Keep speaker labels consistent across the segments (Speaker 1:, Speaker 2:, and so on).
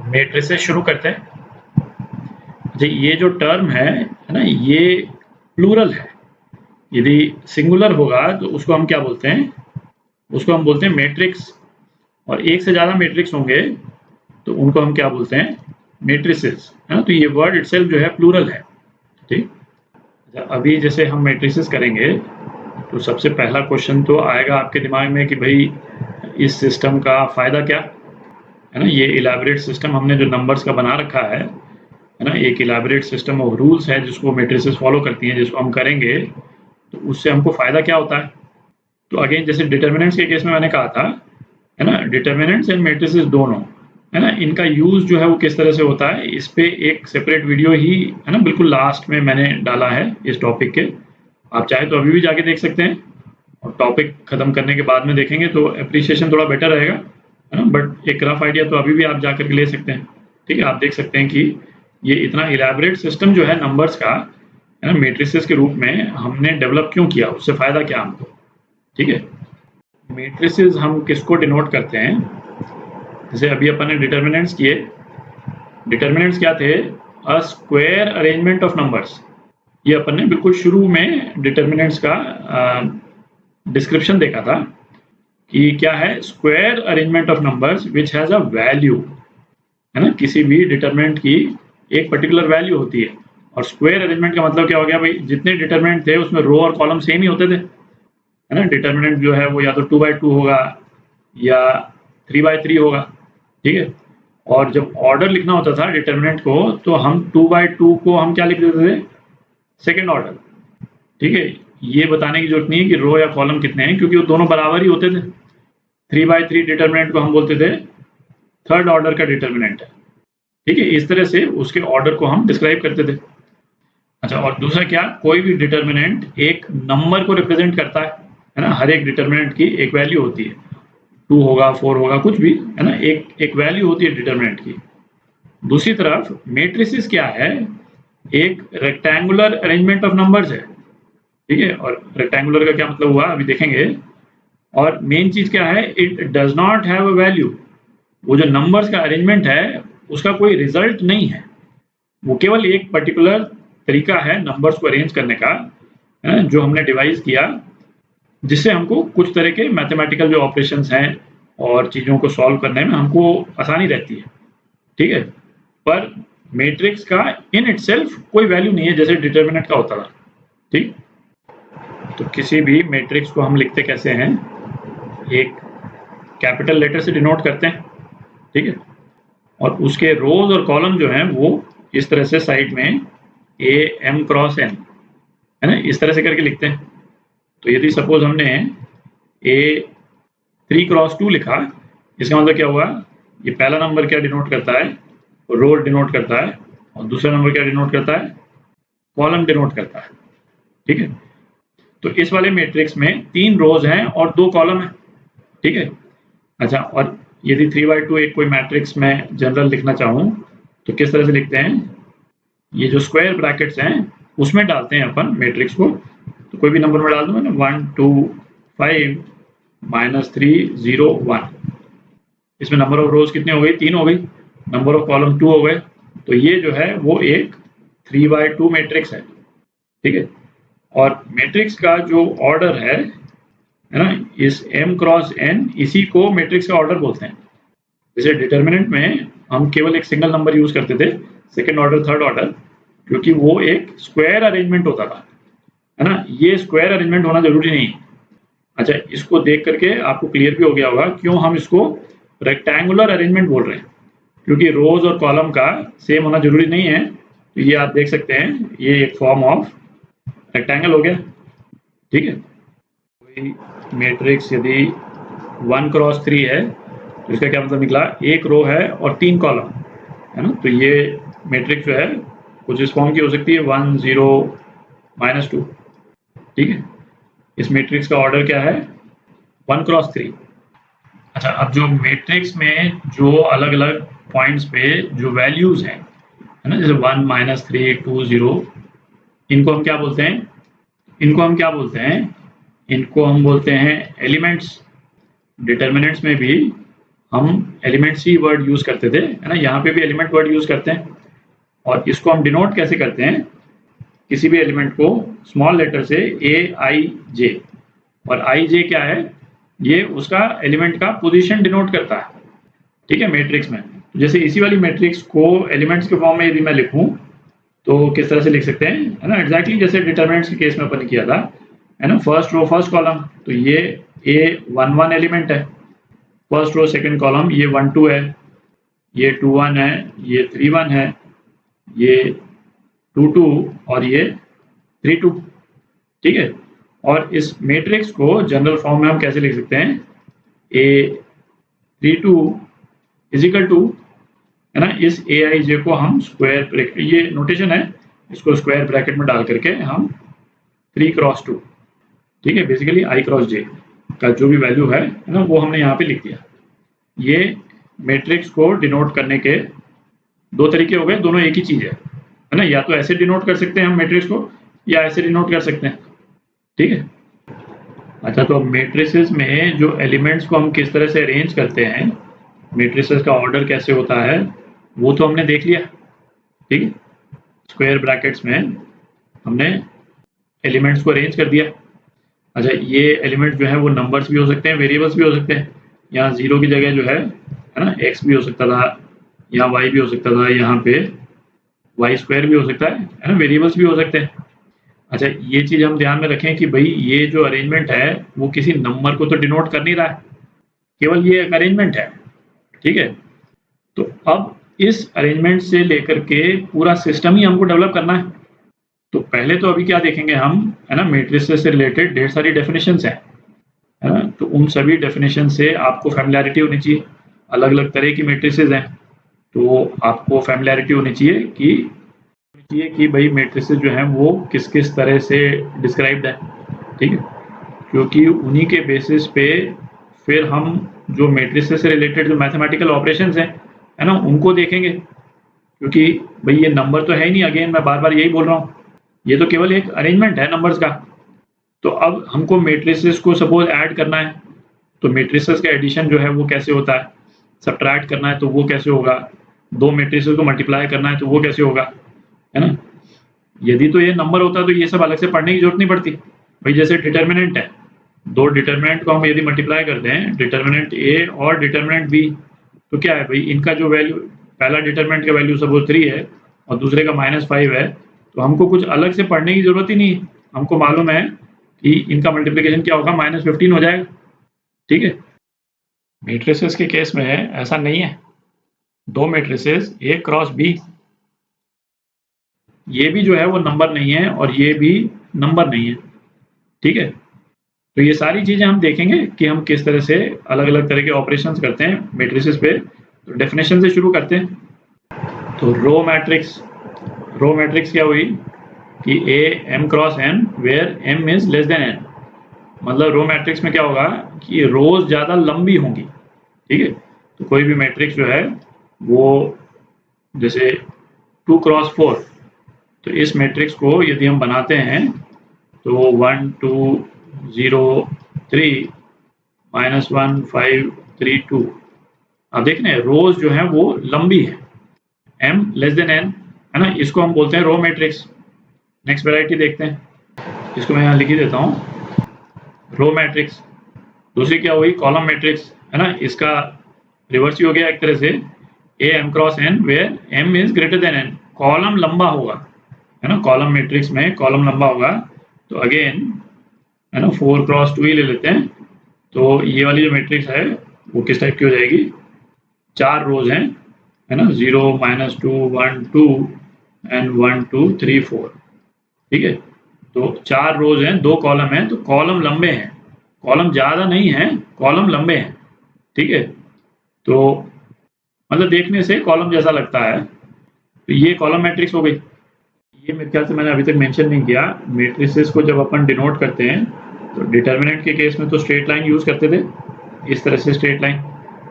Speaker 1: Matrices शुरू करते हैं। अच्छा, ये जो टर्म है ना, ये प्लूरल है। यदि सिंगुलर होगा तो उसको हम क्या बोलते हैं? उसको हम बोलते हैं मैट्रिक्स। और एक से ज़्यादा मैट्रिक्स होंगे तो उनको हम क्या बोलते हैं? मैट्रिसेस, है ना। तो ये वर्ड इटसेल्फ जो है प्लूरल है, ठीक। अच्छा, अभी जैसे हम मैट्रिसेस करेंगे तो सबसे पहला क्वेश्चन तो आएगा आपके दिमाग में कि भाई इस सिस्टम का फ़ायदा क्या है ना। ये इलैबोरेट सिस्टम हमने जो नंबर्स का बना रखा है ना, एक इलैबोरेट सिस्टम ऑफ रूल्स है जिसको मैट्रिसेस फॉलो करती हैं, जिसको हम करेंगे तो उससे हमको फ़ायदा क्या होता है? तो अगेन जैसे डिटर्मिनेंट्स के केस में मैंने कहा था, है ना, डिटर्मिनेंट्स एंड मैट्रिसेस दोनों, है ना, इनका यूज़ जो है वो किस तरह से होता है, इस पे एक सेपरेट वीडियो ही, है ना, बिल्कुल लास्ट में मैंने डाला है इस टॉपिक के। आप चाहे तो अभी भी जाके देख सकते हैं, और टॉपिक खत्म करने के बाद में देखेंगे तो एप्रिसिएशन थोड़ा बेटर रहेगा, है ना। बट एक रफ आइडिया तो अभी भी आप जा करके ले सकते हैं, ठीक है। आप देख सकते हैं कि ये इतना इलैबोरेट सिस्टम जो है नंबर्स का, है ना, मैट्रिसेस के रूप में हमने डेवलप क्यों किया, उससे फ़ायदा क्या हमको, ठीक है। मैट्रिसेस हम किसको डिनोट करते हैं? जैसे अभी अपन ने डिटर्मिनेंट्स किए। डिटर्मिनेंट्स क्या थे? A square arrangement of numbers. ये अपन ने बिल्कुल शुरू में डिटर्मिनेंट्स का डिस्क्रिप्शन देखा था कि क्या है, square arrangement of numbers which has a value, है ना। किसी भी डिटर्मिनेंट की एक पर्टिकुलर वैल्यू होती है। और स्क्वायर अरेंजमेंट का मतलब क्या हो गया भाई, जितने डिटर्मिनेंट थे उसमें रो और कॉलम सेम ही होते थे, है ना। डिटर्मिनेंट जो है वो या तो 2/2 होगा या 3/3 होगा, ठीक है। और जब ऑर्डर लिखना होता था डिटर्मिनेंट को तो हम 2/2 को हम क्या लिख देते थे? सेकेंड ऑर्डर, ठीक है। ये बताने की जरूरत नहीं है कि रो या कॉलम कितने हैं, क्योंकि वो दोनों बराबर ही होते थे। 3/3 डिटर्मिनेंट को हम बोलते थे थर्ड ऑर्डर का डिटर्मिनेंट है, ठीक है। इस तरह से उसके ऑर्डर को हम डिस्क्राइब करते थे। अच्छा, और दूसरा क्या, कोई भी डिटर्मिनेंट एक नंबर को रिप्रेजेंट करता है ना। हर एक डिटर्मिनेंट की एक वैल्यू होती है, 2 होगा, 4 होगा, कुछ भी, है ना। एक वैल्यू होती है डिटर्मिनेंट की। दूसरी तरफ मैट्रिसेस क्या है? एक रेक्टेंगुलर अरेंजमेंट ऑफ नंबर्स है, ठीक है। और रेक्टेंगुलर का क्या मतलब हुआ अभी देखेंगे। और मेन चीज क्या है, it does not have a value. वो जो नंबर्स का अरेंजमेंट है उसका कोई रिजल्ट नहीं है, वो केवल एक पर्टिकुलर तरीका है नंबर्स को अरेंज करने का, जो हमने डिवाइस किया, जिससे हमको कुछ तरह के मैथमेटिकल जो ऑपरेशंस हैं और चीज़ों को सॉल्व करने में हमको आसानी रहती है, ठीक है। पर मैट्रिक्स का इन इटसेल्फ कोई वैल्यू नहीं है, जैसे डिटर्मिनेंट का होता था, ठीक। तो किसी भी मैट्रिक्स को हम लिखते कैसे हैं? एक कैपिटल लेटर से डिनोट करते हैं, ठीक है। और उसके रोज और कॉलम जो हैं वो इस तरह से साइड में ए एम क्रॉस एन, है ना, इस तरह से करके लिखते हैं। तो यदि सपोज हमने ए 3x2 लिखा, इसका मतलब क्या हुआ, ये पहला नंबर क्या डिनोट करता है? रो डिनोट करता है। और दूसरा नंबर क्या डिनोट करता है? कॉलम डिनोट करता है, ठीक है। तो इस वाले मैट्रिक्स में 3 रोज हैं और 2 कॉलम हैं, ठीक है। अच्छा, और यदि 3/2 एक कोई मैट्रिक्स में जनरल लिखना चाहूँ तो किस तरह से लिखते हैं? ये जो स्क्वायर ब्रैकेट्स हैं उसमें डालते हैं अपन मैट्रिक्स को। तो कोई भी नंबर में डाल दूंगा ना, 1 2 5 -3 0 1। इसमें नंबर ऑफ रोज कितनी हो गई? 3 हो गई। नंबर ऑफ कॉलम 2 हो गए। तो ये जो है वो एक 3/2 मैट्रिक्स है, ठीक है। और मैट्रिक्स का जो ऑर्डर है ना, इस m क्रॉस n, इसी को मैट्रिक्स का ऑर्डर बोलते हैं। जैसे डिटर्मिनेंट में हम केवल एक सिंगल नंबर यूज करते थे, सेकेंड ऑर्डर, थर्ड ऑर्डर, क्योंकि वो एक स्क्वायर अरेंजमेंट होता था, है ना। ये स्क्वायर अरेंजमेंट होना जरूरी नहीं। अच्छा, इसको देख करके आपको क्लियर भी हो गया होगा क्यों हम इसको रेक्टेंगुलर अरेंजमेंट बोल रहे हैं, क्योंकि रोज और कॉलम का सेम होना जरूरी नहीं है। तो ये आप देख सकते हैं, ये एक फॉर्म ऑफ रेक्टेंगल हो गया, ठीक है। कोई मैट्रिक्स यदि 1x3 है तो इसका क्या मतलब निकला? एक रो है और 3 कॉलम, है ना। तो ये मैट्रिक्स जो है कुछ इस फॉर्म की हो सकती है, 1 0 -2, ठीक है। इस मैट्रिक्स का ऑर्डर क्या है? 1x3। अच्छा, अब जो मैट्रिक्स में जो अलग अलग पॉइंट्स पे जो वैल्यूज हैं, है ना, जैसे 1 -3 2 0, इनको हम क्या बोलते हैं? इनको हम क्या बोलते हैं? इनको हम बोलते हैं एलिमेंट्स। डिटर्मिनेंट्स में भी हम एलिमेंट्स ही वर्ड यूज़ करते थे, है ना। यहाँ पे भी एलिमेंट वर्ड यूज़ करते हैं। और इसको हम डिनोट कैसे करते हैं, किसी भी एलिमेंट को स्मॉल लेटर से AIJ, और IJ क्या है, ये उसका एलिमेंट का पोजीशन डिनोट करता है, ठीक है, मैट्रिक्स में। जैसे इसी वाली मैट्रिक्स को एलिमेंट्स के फॉर्म में यदि मैं लिखूं तो किस तरह से लिख सकते हैं, है ना, एग्जैक्टली जैसे डिटरमिनेंट्स के केस में अपन ने किया था, है ना। फर्स्ट रो फर्स्ट कॉलम, तो ये A11 एलिमेंट है, फर्स्ट रो सेकंड कॉलम ये 1 2 है, ये 2 1 है, ये 3 1 है, ये 2 2 और ये 3 2, ठीक है। और इस मैट्रिक्स को जनरल फॉर्म में हम कैसे लिख सकते हैं, A32 इज इक्वल टू, है ना, इस AIJ को हम स्क्वायर ब्रैकेट, ये नोटेशन है, इसको स्क्वायर ब्रैकेट में डाल करके हम 3 क्रॉस 2, ठीक है, बेसिकली I क्रॉस J का जो भी वैल्यू है ना, वो हमने यहाँ पे लिख दिया। ये मैट्रिक्स को डिनोट करने के दो तरीके हो गए, दोनों एक ही चीज है ना। या तो ऐसे डिनोट कर सकते हैं हम मैट्रिक्स को, या ऐसे डिनोट कर सकते हैं, ठीक है। अच्छा, तो मैट्रिसेस में जो एलिमेंट्स को हम किस तरह से अरेंज करते हैं, मैट्रिसेस का ऑर्डर कैसे होता है, वो तो हमने देख लिया, ठीक है। स्क्वायर ब्रैकेट्स में हमने एलिमेंट्स को अरेंज कर दिया। अच्छा, ये एलिमेंट्स जो है वो नंबर्स भी हो सकते हैं, वेरिएबल्स भी हो सकते हैं। यहाँ 0 की जगह जो है ना, x भी हो सकता था, यहाँ y भी हो सकता था, यहाँ पे y स्क्वायर भी हो सकता है ना, वेरिएबल्स भी हो सकते हैं। अच्छा, ये चीज़ हम ध्यान में रखें कि भाई ये जो अरेंजमेंट है वो किसी नंबर को तो डिनोट कर नहीं रहा है, केवल ये एक अरेंजमेंट है, ठीक है। तो अब इस अरेंजमेंट से लेकर के पूरा सिस्टम ही हमको डेवलप करना है। तो पहले तो अभी क्या देखेंगे हम, है ना, मैट्रिसेस से रिलेटेड ढेर सारी डेफिनेशंस हैं, है ना। तो उन सभी डेफिनेशन से आपको फैमिलियरिटी होनी चाहिए। अलग अलग तरह की मैट्रिसेस हैं, तो आपको फैमिलियरिटी होनी चाहिए कि भाई मैट्रिसेस जो हैं वो किस किस तरह से डिस्क्राइब्ड है, ठीक है। क्योंकि उन्हीं के बेसिस पे फिर हम जो मैट्रिसेस से रिलेटेड जो मैथमेटिकल ऑपरेशंस हैं, है ना, उनको देखेंगे। क्योंकि भाई ये नंबर तो है ही नहीं, अगेन मैं बार बार यही बोल रहा हूँ, ये तो केवल एक अरेंजमेंट है नंबर्स का। तो अब हमको मैट्रिसेस को सपोज ऐड करना है, तो मैट्रिसेस का एडिशन जो है वो कैसे होता है, सब्ट्रैक्ट करना है तो वो कैसे होगा, दो मैट्रिसेस को मल्टीप्लाई करना है तो वो कैसे होगा, है ना। यदि तो ये नंबर होता तो ये सब अलग से पढ़ने की जरूरत नहीं पड़ती। भाई जैसे डिटर्मिनेंट है, दो डिटर्मिनेंट को हम यदि मल्टीप्लाई करते हैं, डिटर्मिनेंट A और डिटर्मिनेंट B, तो क्या है भाई, इनका जो वैल्यू, पहला डिटर्मिनेंट का वैल्यू सपोज 3 है और दूसरे का -5 है, तो हमको कुछ अलग से पढ़ने की जरूरत ही नहीं। हमको मालूम है कि इनका मल्टीप्लिकेशन क्या होगा, -15 हो जाएगा, ठीक है। मैट्रिसेस के केस में ऐसा नहीं है, दो मैट्रिसेस A क्रॉस B, ये भी जो है वो नंबर नहीं है और ये भी नंबर नहीं है, ठीक है। तो ये सारी चीजें हम देखेंगे कि हम किस तरह से अलग अलग तरह के ऑपरेशंस करते हैं मैट्रिसेस पे। तो डेफिनेशन से शुरू करते हैं। तो रो मैट्रिक्स क्या हुई कि A m cross n where m is less than n, मतलब रो मैट्रिक्स में क्या होगा कि रोज ज्यादा लंबी होंगी, ठीक है। तो कोई भी मैट्रिक्स जो है वो जैसे 2 क्रॉस 4, तो इस मैट्रिक्स को यदि हम बनाते हैं तो 1 2 0 3 -1 5 3 2, आप देख रहे हैं रोज जो है वो लंबी है, m लेस देन n, है ना, इसको हम बोलते हैं रो मैट्रिक्स। नेक्स्ट वैरायटी देखते हैं, इसको मैं यहाँ लिख ही देता हूँ, रो मैट्रिक्स। दूसरी क्या हुई, कॉलम मैट्रिक्स, है ना, इसका रिवर्स ही हो गया एक तरह से, A m cross n where m is greater than n, column लंबा होगा, है ना, कॉलम मैट्रिक्स में कॉलम लंबा होगा। तो अगेन, है ना, 4 क्रॉस 2 ही ले लेते हैं, तो ये वाली जो मैट्रिक्स है वो किस टाइप की हो जाएगी, 4 रोज हैं, है ना, 0 -2 1 2 एंड 1 2 3 4, ठीक है। तो 4 रोज हैं, 2 कॉलम हैं, तो कॉलम लंबे हैं, कॉलम ज्यादा नहीं है, कॉलम लंबे हैं, ठीक है। तो मतलब देखने से कॉलम जैसा लगता है, तो ये कॉलम मैट्रिक्स हो गई। ये मेरे ख्याल से मैंने अभी तक मेंशन नहीं किया, मैट्रिसेस को जब अपन डिनोट करते हैं तो डिटर्मिनेंट के केस में तो स्ट्रेट लाइन यूज करते थे, इस तरह से स्ट्रेट लाइन,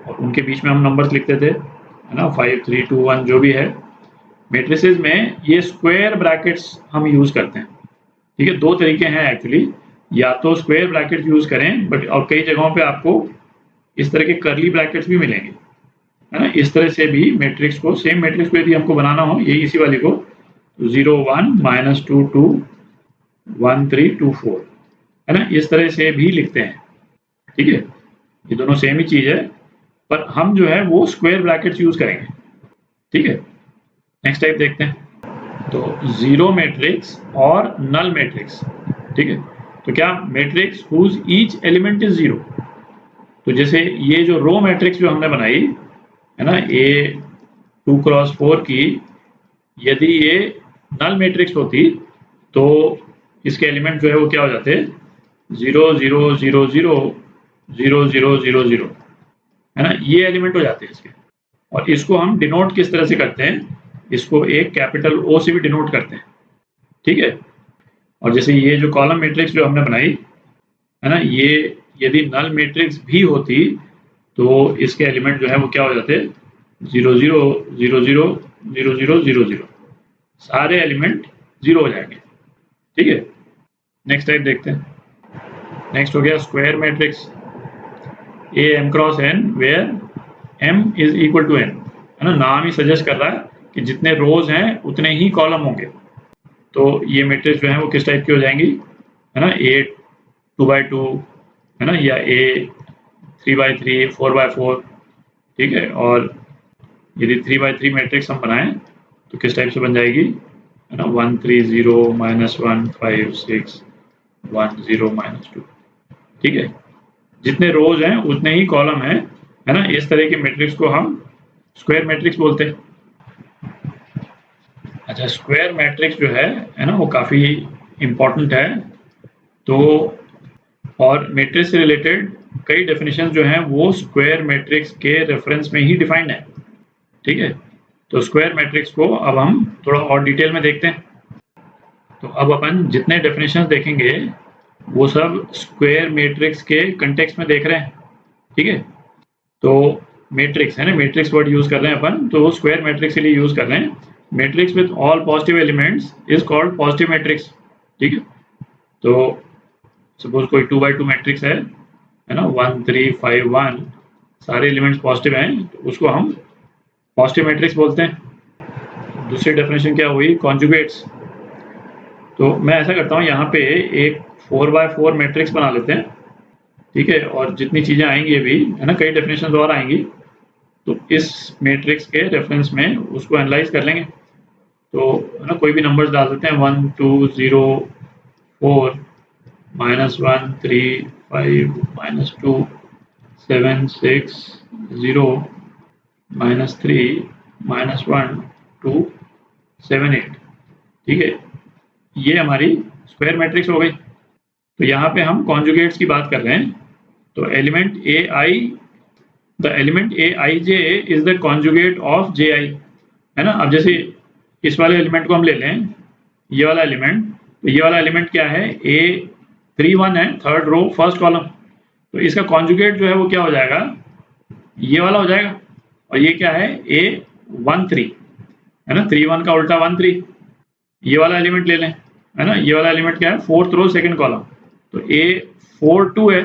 Speaker 1: और उनके बीच में हम नंबर्स लिखते थे, है ना, 5 3 2 1 जो भी है। मैट्रिसेस में ये स्क्वायर ब्रैकेट्स हम यूज करते हैं, ठीक है। दो तरीके हैं एक्चुअली, या तो स्क्वायर ब्रैकेट यूज करें, बट और कई जगहों पे आपको इस तरह के कर्ली ब्रैकेट्स भी मिलेंगे, है ना। इस तरह से भी मैट्रिक्स को, सेम मैट्रिक्स को यदि हमको बनाना हो, ये इसी वाले को 0 1 -2 2 1 3 2 4, है ना, इस तरह से भी लिखते हैं। ठीक है, ये दोनों सेम ही चीज है, पर हम जो है वो स्क्वायर ब्रैकेट्स यूज करेंगे। ठीक है, नेक्स्ट टाइप देखते हैं। तो जीरो मैट्रिक्स और नल मैट्रिक्स। ठीक है, तो क्या matrix whose each element is zero. तो जैसे ये जो रो मैट्रिक्स जो हमने बनाई है ना, ए 2 क्रॉस 4 की, यदि ये नल मैट्रिक्स होती तो इसके एलिमेंट जो है वो क्या हो जाते, 0 0 0 0 0 0 0 0, है ना, ये एलिमेंट हो जाते हैं इसके। और इसको हम डिनोट किस तरह से करते हैं, इसको एक कैपिटल O से भी डिनोट करते हैं। ठीक है, और जैसे ये जो कॉलम मैट्रिक्स जो हमने बनाई है ना, ये यदि नल मैट्रिक्स भी होती तो इसके एलिमेंट जो है वो क्या हो जाते, 0 0 0 0 0 0 0 0, सारे एलिमेंट 0 हो जाएंगे। ठीक है, नेक्स्ट टाइप देखते हैं। नेक्स्ट हो गया square matrix, A m cross n where m is equal to n, है ना, नाम ही सजेस्ट कर रहा है कि जितने रोज हैं उतने ही कॉलम होंगे। तो ये मैट्रिक्स जो है वो किस टाइप की हो जाएंगी, है ना, a 2x2, है ना, या a 3x3 4x4। ठीक है, और यदि 3x3 मैट्रिक्स हम बनाएं तो किस टाइप से बन जाएगी, है ना, 1 3 0 -1 5 6 1 0 -2। ठीक है, जितने रोज हैं उतने ही कॉलम हैं, है ना। इस तरह के मैट्रिक्स को हम स्क्वायर मैट्रिक्स बोलते हैं। अच्छा, स्क्वायर मैट्रिक्स जो है ना, वो काफ़ी इम्पोर्टेंट है। तो और मैट्रिक्स से रिलेटेड कई डेफिनेशन जो हैं वो स्क्वायर मैट्रिक्स के रेफरेंस में ही डिफाइंड है। ठीक है, तो स्क्वायर मैट्रिक्स को अब हम थोड़ा और डिटेल में देखते हैं। तो अब अपन जितने डेफिनेशन देखेंगे वो सब स्क्वायर मैट्रिक्स के कंटेक्स्ट में देख रहे हैं। ठीक है, तो मैट्रिक्स है ना, मैट्रिक्स वर्ड यूज कर रहे हैं अपन, तो स्क्वायर मैट्रिक्स के लिए यूज कर रहे हैं। Matrix with all positive elements is called positive matrix. ठीक है, तो सपोज कोई 2x2 मैट्रिक्स है ना, 1 3 5 1, सारे एलिमेंट्स पॉजिटिव हैं, तो उसको हम पॉजिटिव मैट्रिक्स बोलते हैं। दूसरी डेफिनेशन क्या हुई, कॉन्जुगेट्स। तो मैं ऐसा करता हूँ, यहाँ पे एक 4x4 मैट्रिक्स बना लेते हैं। ठीक है, और जितनी चीज़ें आएंगी अभी, है ना, कई डेफिनेशन और आएंगी, तो इस मैट्रिक्स के रेफरेंस में उसको एनालाइज कर लेंगे। तो है ना, कोई भी नंबर्स डाल सकते हैं, 1 2 0 4 -1 3 5 -2 7 6 0 -3 -1 2 7 8। ठीक है, ये हमारी स्क्वायर मैट्रिक्स हो गई। तो यहाँ पे हम कॉन्जुगेट्स की बात कर रहे हैं। तो element the element aij is the conjugate of ji, है ना। अब जैसे इस वाले एलिमेंट को हम ले लें, ये वाला एलिमेंट, तो ये वाला एलिमेंट क्या है, a31 है, थर्ड रो फर्स्ट कॉलम। तो इसका कॉन्जुगेट जो है वो क्या हो जाएगा, ये वाला हो जाएगा। और ये क्या है, a13, है ना, 31 का उल्टा 13। ये वाला एलिमेंट ले लें, है ना, ये वाला एलिमेंट क्या है, फोर्थ रो सेकंड कॉलम, तो a42 है।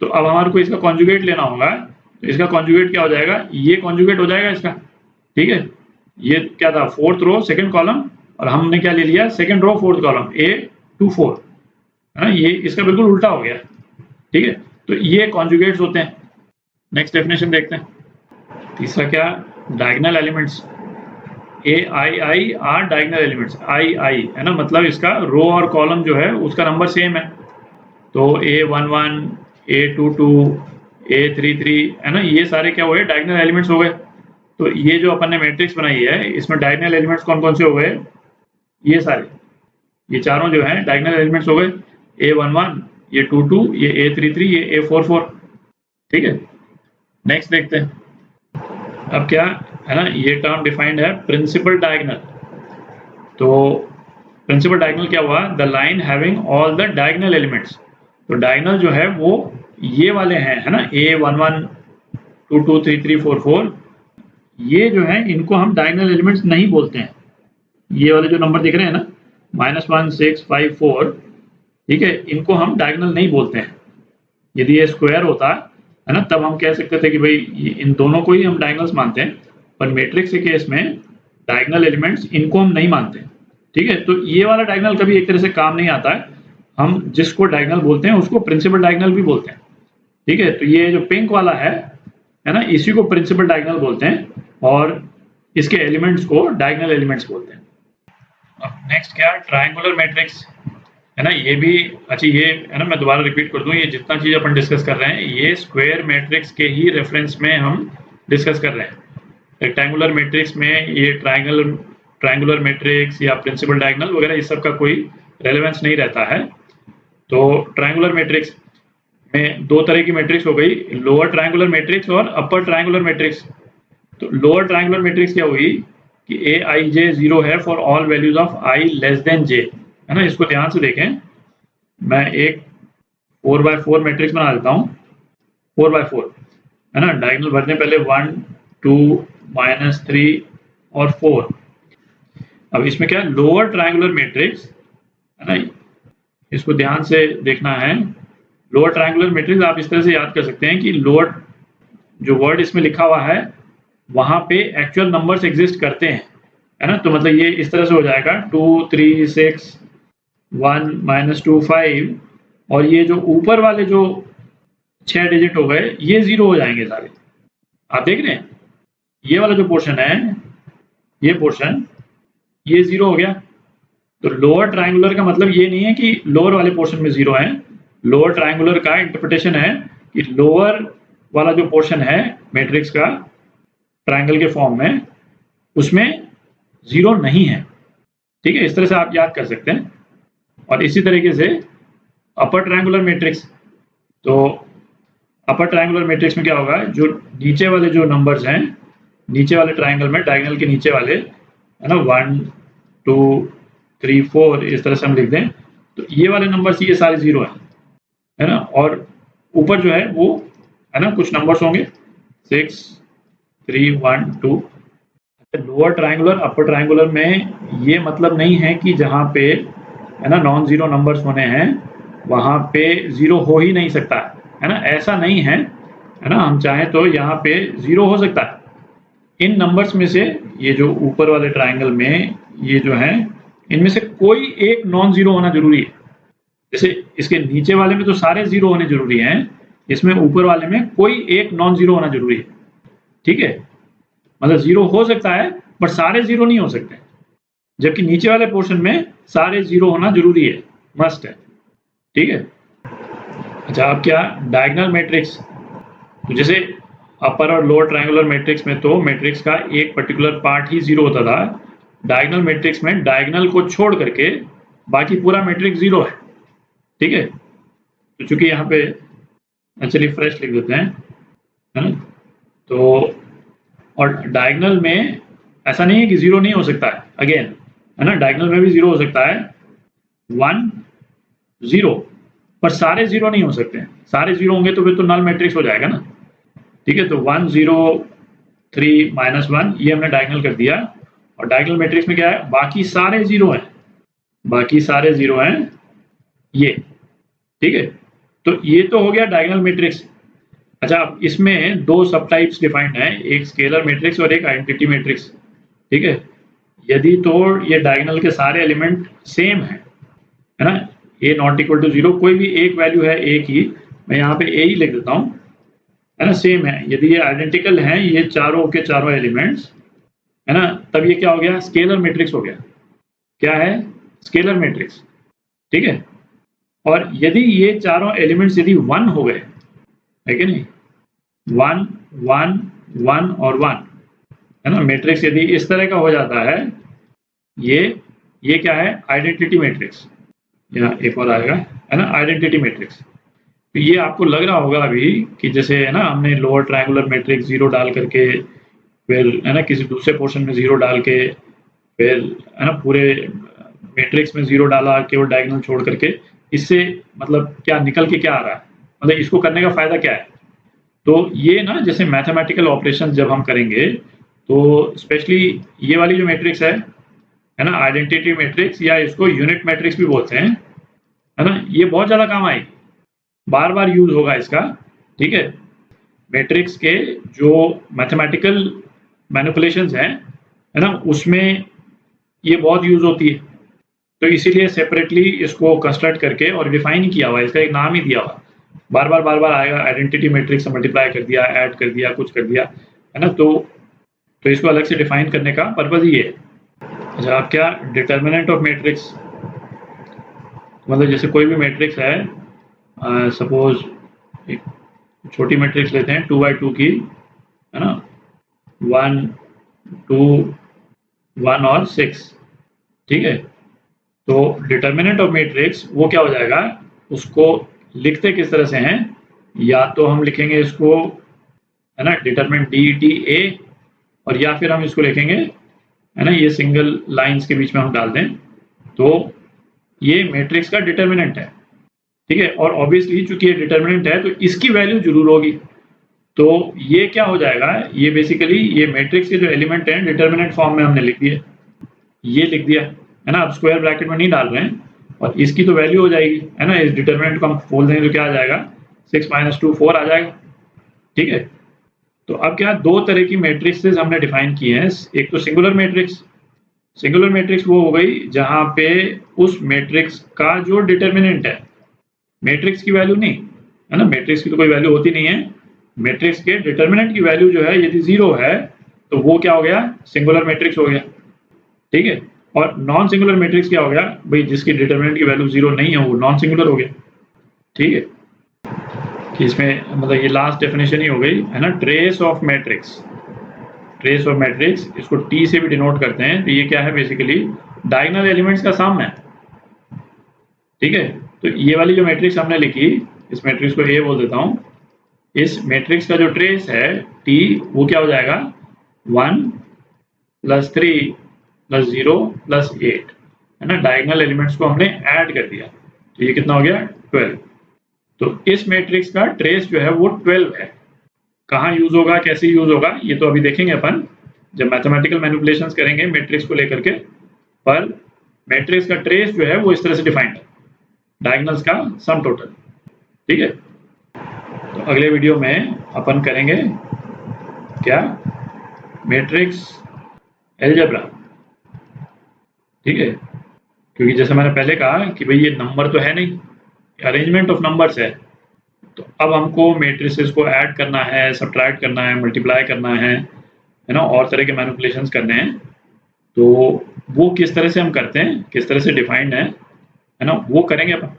Speaker 1: तो अब हमारे को इसका कॉन्जुगेट लेना होगा, तो इसका कॉन्जुगेट क्या हो जाएगा, ये कॉन्जुगेट हो जाएगा इसका। ठीक है, ये क्या था, फोर्थ रो सेकंड कॉलम, और हमने क्या ले लिया, second row fourth column, a24, है ना, ये इसका बिल्कुल उल्टा हो गया। ठीक है, तो ये कॉन्जुगेट्स होते हैं। नेक्स्ट डेफिनेशन देखते हैं। तीसरा क्या, diagonal elements. ai are diagonal elements, I, है ना, मतलब इसका रो और कॉलम जो है उसका नंबर सेम है। तो a11 a22 a33, है ना, ये सारे क्या हुए, डायगोनल एलिमेंट्स हो गए। तो ये जो अपन ने मैट्रिक्स बनाई है, इसमें डायगोनल एलिमेंट्स कौन कौन से हो गए, ये सारे, ये चारों जो हैं डायगोनल एलिमेंट्स हो गए, a11, ये 22, ये a33, ये a44। ठीक है, नेक्स्ट देखते हैं। अब क्या है ना, ये टर्म डिफाइंड है प्रिंसिपल डायगोनल। तो प्रिंसिपल डायगोनल क्या हुआ, the line having all the diagonal elements. तो डायगोनल जो है वो ये वाले हैं, है ना, a11 2 2 3 3 4 4, ये जो है इनको हम डायगोनल एलिमेंट्स नहीं बोलते हैं। ये वाले जो नंबर दिख रहे हैं ना, -1 6 5 4, ठीक है, इनको हम डायगोनल नहीं बोलते हैं। यदि ये स्क्वायर होता है ना, तब हम कह सकते थे कि भाई इन दोनों को ही हम डायगोनल्स मानते हैं, पर मैट्रिक्स के केस में डायगोनल एलिमेंट्स इनको हम नहीं मानते। ठीक है, तो ये वाला डायगोनल कभी एक तरह से काम नहीं आता है। हम जिसको डायगोनल बोलते हैं उसको प्रिंसिपल डायगोनल भी बोलते हैं। ठीक है, तो ये जो पिंक वाला है ना, इसी को प्रिंसिपल डायगोनल बोलते हैं और इसके एलिमेंट्स को डायगोनल एलिमेंट्स बोलते हैं। अब नेक्स्ट क्या है, ट्रायंगुलर मैट्रिक्स, है ना। ये भी अच्छा, ये है ना, मैं दोबारा रिपीट कर दूं, ये जितना चीज अपन डिस्कस कर रहे हैं ये स्क्वायर मैट्रिक्स के ही रेफरेंस में हम डिस्कस कर रहे हैं। रेक्टेंगुलर मैट्रिक्स में ये ट्रायंगुलर मैट्रिक्स या प्रिंसिपल डायगोनल वगैरह इस सब का कोई रेलेवेंस नहीं रहता है। तो ट्रायंगुलर मैट्रिक्स में दो तरह की मैट्रिक्स हो गई, लोअर ट्रायंगुलर मैट्रिक्स और अपर ट्रायंगुलर मैट्रिक्स। तो लोअर ट्रायंगुलर मैट्रिक्स क्या हुई कि Aij 0 है for all values of i less than j, है ना। इसको ध्यान से देखें, मैं एक 4x4 मैट्रिक्स बना देता हूँ, 4x4, है ना। डायगोनल भरने पहले 1 2 -3 और 4। अब इसमें क्या है, लोअर ट्रायंगुलर मैट्रिक्स, है ना, इसको ध्यान से देखना है। लोअर ट्रायंगुलर मैट्रिक्स आप इस तरह से याद कर सकते हैं कि लोअर जो वर्ड इसमें लिखा हुआ है वहां पे एक्चुअल नंबर्स एग्जिस्ट करते हैं, है ना। तो मतलब ये इस तरह से हो जाएगा 2 3 6 1 -2 5, और ये जो ऊपर वाले जो 6 डिजिट हो गए ये 0 हो जाएंगे सारे। आप देख रहे हैं ये वाला जो पोर्शन है, ये पोर्शन ये 0 हो गया। तो लोअर ट्रायंगुलर का मतलब ये नहीं है कि लोअर वाले पोर्शन में 0 है। लोअर ट्रायंगुलर का इंटरप्रिटेशन है कि लोअर वाला जो पोर्शन है मैट्रिक्स का ट्रायंगल के फॉर्म में, उसमें 0 नहीं है। ठीक है, इस तरह से आप याद कर सकते हैं। और इसी तरीके से अपर ट्रायंगुलर मैट्रिक्स, तो अपर ट्रायंगुलर मैट्रिक्स में क्या होगा, जो नीचे वाले जो नंबर्स हैं नीचे वाले ट्रायंगल में, डायगोनल के नीचे वाले, है ना, 1 2 3 4 इस तरह से हम लिख दें, तो ये वाले नंबर्स ये सारे 0 हैं, है ना। और ऊपर जो है वो, है ना, कुछ नंबर्स होंगे 6 3 1 2। लोअर ट्रायंगुलर अपर ट्रायंगुलर में ये मतलब नहीं है कि जहाँ पे, है ना, नॉन जीरो नंबर्स होने हैं वहाँ पे 0 हो ही नहीं सकता है ना, ऐसा नहीं है, है ना। हम चाहें तो यहाँ पे 0 हो सकता है। इन नंबर्स में से ये जो ऊपर वाले ट्रायंगल में ये जो है, इनमें से कोई एक नॉन जीरो होना जरूरी है। जैसे इसके नीचे वाले में तो सारे 0 होने जरूरी हैं, इसमें ऊपर वाले में कोई एक नॉन जीरो होना जरूरी है। ठीक है, मतलब 0 हो सकता है बट सारे 0 नहीं हो सकते, जबकि नीचे वाले पोर्शन में सारे 0 होना जरूरी है, मस्ट है। ठीक है, अच्छा अब क्या, डायगोनल मैट्रिक्स। तो जैसे अपर और लोअर ट्रायंगुलर मैट्रिक्स में तो मैट्रिक्स का एक पर्टिकुलर पार्ट ही 0 होता था। डायगोनल मैट्रिक्स में डायगोनल को छोड़ करके बाकी पूरा मैट्रिक्स 0 है। ठीक है, तो चूंकि यहाँ पे चलिए फ्रेश लिख देते हैं, है ना। तो और डायगोनल में ऐसा नहीं है कि 0 नहीं हो सकता है, अगेन, है ना, डायगोनल में भी 0 हो सकता है, 1 0, पर सारे 0 नहीं हो सकते हैं। सारे 0 होंगे तो फिर तो नल मैट्रिक्स हो जाएगा ना। ठीक है, तो 1 0 3 -1 ये हमने डायगोनल कर दिया। और डायगोनल मैट्रिक्स में क्या है, बाकी सारे 0 हैं, बाकी सारे 0 हैं ये। ठीक है, तो ये तो हो गया डायगोनल मैट्रिक्स। अच्छा, अब इसमें दो सब टाइप्स डिफाइंड हैं, एक स्केलर मैट्रिक्स और एक आइडेंटिटी मैट्रिक्स। ठीक है, यदि तो ये डायगोनल के सारे एलिमेंट सेम है ना, a नॉट इक्वल टू 0, कोई भी एक वैल्यू है a की, मैं यहाँ पे a ही लिख देता हूँ, है ना, सेम है। यदि ये आइडेंटिकल हैं ये चारों के चारों एलिमेंट्स, है ना, तब ये क्या हो गया, स्केलर मैट्रिक्स हो गया। क्या है, स्केलर मैट्रिक्स। ठीक है, और यदि ये चारों एलिमेंट्स यदि 1 हो गए, है कि नहीं, 1 1 1 और 1, है ना, मैट्रिक्स यदि इस तरह का हो जाता है, ये क्या है, आइडेंटिटी मैट्रिक्स। यहाँ एक और आएगा, है ना, आइडेंटिटी मैट्रिक्स। तो ये आपको लग रहा होगा अभी कि जैसे, है ना, हमने लोअर ट्रायंगुलर मैट्रिक्स 0 डाल करके, फिर, है ना, किसी दूसरे पोर्शन में 0 डाल के, फिर, है ना, पूरे मैट्रिक्स में 0 डाला केवल डायगोनल छोड़ करके, इससे मतलब क्या निकल के क्या आ रहा है, मतलब इसको करने का फायदा क्या है। तो ये ना, जैसे मैथमेटिकल ऑपरेशन जब हम करेंगे तो स्पेशली ये वाली जो मैट्रिक्स है ना, आइडेंटिटी मैट्रिक्स, या इसको यूनिट मैट्रिक्स भी बोलते हैं, है ना, ये बहुत ज्यादा काम आएगी, बार बार यूज होगा इसका। ठीक है, मैट्रिक्स के जो मैथमेटिकल मैनिपुलेशंस हैं, है ना, उसमें ये बहुत यूज होती है। तो इसीलिए सेपरेटली इसको कंस्ट्रक्ट करके और डिफाइन किया हुआ है, इसका एक नाम ही दिया हुआ। बार बार आएगा, आइडेंटिटी मैट्रिक्स से मल्टीप्लाई कर दिया, ऐड कर दिया, कुछ कर दिया, है ना। तो इसको अलग से डिफाइन करने का पर्पज ये है। अच्छा, अब क्या डिटर्मिनेंट ऑफ मैट्रिक्स, मतलब जैसे कोई भी मैट्रिक्स है, सपोज एक छोटी मैट्रिक्स लेते हैं 2x2 की, है ना, 1 2 1 और 6, ठीक है। तो डिटर्मिनेंट ऑफ मैट्रिक्स वो क्या हो जाएगा, उसको लिखते किस तरह से हैं, या तो हम लिखेंगे इसको, है ना, डिटरमिनेंट DTA, और या फिर हम इसको लिखेंगे, है ना, ये सिंगल लाइंस के बीच में हम डाल दें, तो ये मैट्रिक्स का डिटर्मिनेंट है, ठीक है। और ऑब्वियसली चूंकि ये डिटर्मिनेंट है तो इसकी वैल्यू जरूर होगी। तो ये क्या हो जाएगा, ये बेसिकली ये मैट्रिक्स के जो एलिमेंट हैं डिटर्मिनेंट फॉर्म में हमने लिख दिए, ये लिख दिया, है ना। अब स्क्वायर ब्रैकेट में नहीं डाल रहे हैं, और इसकी तो वैल्यू हो जाएगी, है ना। इस डिटर्मिनेंट को हम खोल देंगे तो क्या आ जाएगा, 6 - 2 4 आ जाएगा, ठीक है। तो अब क्या, दो तरह की मैट्रिक्सेस हमने डिफाइन की हैं। एक तो सिंगुलर मैट्रिक्स, सिंगुलर मैट्रिक्स वो हो गई जहां पे उस मैट्रिक्स का जो डिटर्मिनेंट है, मैट्रिक्स की वैल्यू नहीं, है ना, मैट्रिक्स की तो कोई वैल्यू होती नहीं है, मैट्रिक्स के डिटर्मिनेंट की वैल्यू जो है यदि 0 है तो वो क्या हो गया, सिंगुलर मैट्रिक्स हो गया, ठीक है। और नॉन सिंगुलर मैट्रिक्स क्या हो गया भाई, जिसकी डिटर्मिनेंट की वैल्यू 0 नहीं है वो नॉन सिंगुलर हो गया, ठीक है। कि इसमें मतलब ये लास्ट डेफिनेशन ही हो गई, है ना, trace of matrix. Trace of matrix, इसको T से भी डिनोट करते हैं। तो ये क्या है, बेसिकली डायगोनल एलिमेंट्स का सम है, ठीक है। तो ये वाली जो मैट्रिक्स हमने लिखी, इस मैट्रिक्स को A बोल देता हूँ, इस मैट्रिक्स का जो ट्रेस है T, वो क्या हो जाएगा, 1 + 3 + 0 + 8, है ना। डायगोनल एलिमेंट्स को हमने ऐड कर दिया, तो ये कितना हो गया, 12। तो इस मैट्रिक्स का ट्रेस जो है वो 12 है। कहाँ यूज होगा, कैसे यूज होगा, ये तो अभी देखेंगे अपन जब मैथमेटिकल मैनिपुलेशंस करेंगे मैट्रिक्स को लेकर के। पर मैट्रिक्स का ट्रेस जो है वो इस तरह से डिफाइंड है, डायगोनल्स का सम टोटल, ठीक है। तो अगले वीडियो में अपन करेंगे क्या, मैट्रिक्स अलजेब्रा, ठीक है। क्योंकि जैसे मैंने पहले कहा कि भाई ये नंबर तो है नहीं, अरेंजमेंट ऑफ नंबर्स है। तो अब हमको मैट्रिसेस को ऐड करना है, सब्ट्रैक्ट करना है, मल्टीप्लाई करना है ना, और तरह के मैनिपुलेशंस करने हैं। तो वो किस तरह से हम करते हैं, किस तरह से डिफाइंड है ना, वो करेंगे अपन।